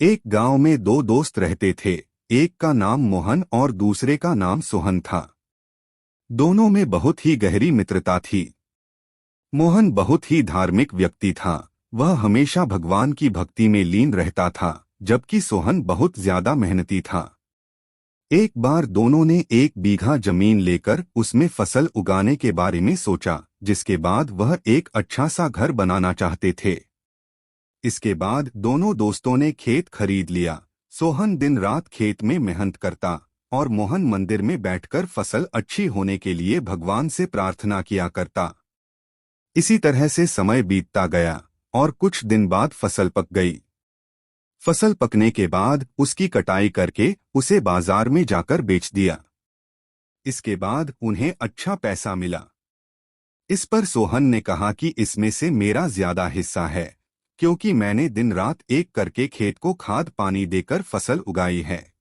एक गांव में दो दोस्त रहते थे। एक का नाम मोहन और दूसरे का नाम सोहन था। दोनों में बहुत ही गहरी मित्रता थी। मोहन बहुत ही धार्मिक व्यक्ति था। वह हमेशा भगवान की भक्ति में लीन रहता था, जबकि सोहन बहुत ज्यादा मेहनती था। एक बार दोनों ने 1 बीघा जमीन लेकर उसमें फसल उगाने के बारे में सोचा, जिसके बाद वह एक अच्छा सा घर बनाना चाहते थे। इसके बाद दोनों दोस्तों ने खेत खरीद लिया। सोहन दिन रात खेत में मेहनत करता और मोहन मंदिर में बैठकर फसल अच्छी होने के लिए भगवान से प्रार्थना किया करता। इसी तरह से समय बीतता गया और कुछ दिन बाद फसल पक गई। फसल पकने के बाद उसकी कटाई करके उसे बाजार में जाकर बेच दिया। इसके बाद उन्हें अच्छा पैसा मिला। इस पर सोहन ने कहा कि इसमें से मेरा ज्यादा हिस्सा है, क्योंकि मैंने दिन रात एक करके खेत को खाद पानी देकर फसल उगाई है।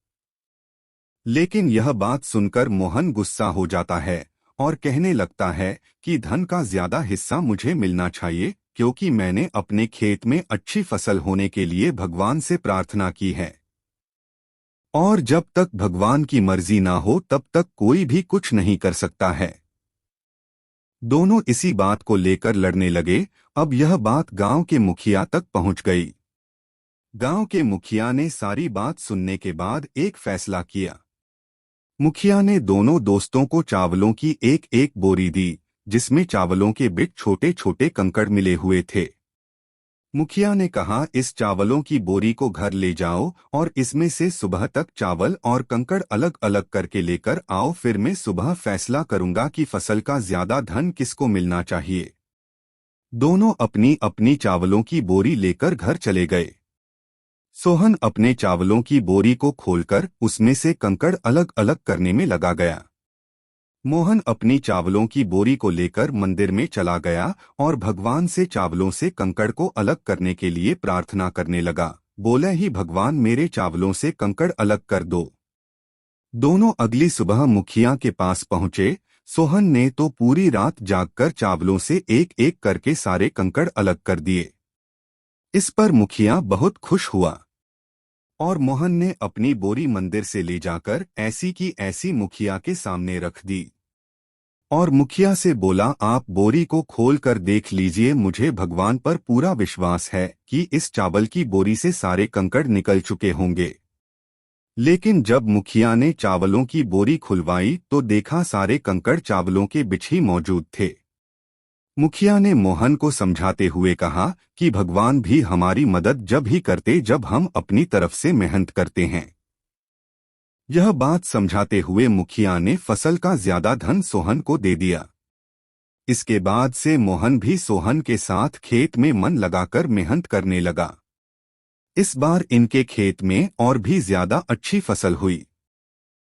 लेकिन यह बात सुनकर मोहन गुस्सा हो जाता है और कहने लगता है कि धन का ज्यादा हिस्सा मुझे मिलना चाहिए, क्योंकि मैंने अपने खेत में अच्छी फसल होने के लिए भगवान से प्रार्थना की है। और जब तक भगवान की मर्जी ना हो तब तक कोई भी कुछ नहीं कर सकता है। दोनों इसी बात को लेकर लड़ने लगे। अब यह बात गांव के मुखिया तक पहुंच गई। गांव के मुखिया ने सारी बात सुनने के बाद एक फैसला किया। मुखिया ने दोनों दोस्तों को चावलों की एक एक बोरी दी, जिसमें चावलों के बिट छोटे छोटे कंकड़ मिले हुए थे। मुखिया ने कहा, इस चावलों की बोरी को घर ले जाओ और इसमें से सुबह तक चावल और कंकड़ अलग अलग करके लेकर आओ। फिर मैं सुबह फैसला करूंगा कि फसल का ज्यादा धन किसको मिलना चाहिए। दोनों अपनी अपनी चावलों की बोरी लेकर घर चले गए। सोहन अपने चावलों की बोरी को खोलकर उसमें से कंकड़ अलग अलग करने में लगा गया। मोहन अपनी चावलों की बोरी को लेकर मंदिर में चला गया और भगवान से चावलों से कंकड़ को अलग करने के लिए प्रार्थना करने लगा। बोला ही, भगवान मेरे चावलों से कंकड़ अलग कर दो। दोनों अगली सुबह मुखिया के पास पहुंचे। सोहन ने तो पूरी रात जागकर चावलों से एक एक करके सारे कंकड़ अलग कर दिए। इस पर मुखिया बहुत खुश हुआ और मोहन ने अपनी बोरी मंदिर से ले जाकर ऐसी की ऐसी मुखिया के सामने रख दी और मुखिया से बोला, आप बोरी को खोल कर देख लीजिए। मुझे भगवान पर पूरा विश्वास है कि इस चावल की बोरी से सारे कंकड़ निकल चुके होंगे। लेकिन जब मुखिया ने चावलों की बोरी खुलवाई तो देखा सारे कंकड़ चावलों के बिच ही मौजूद थे। मुखिया ने मोहन को समझाते हुए कहा कि भगवान भी हमारी मदद जब ही करते जब हम अपनी तरफ से मेहनत करते हैं। यह बात समझाते हुए मुखिया ने फसल का ज्यादा धन सोहन को दे दिया। इसके बाद से मोहन भी सोहन के साथ खेत में मन लगाकर मेहनत करने लगा। इस बार इनके खेत में और भी ज्यादा अच्छी फसल हुई।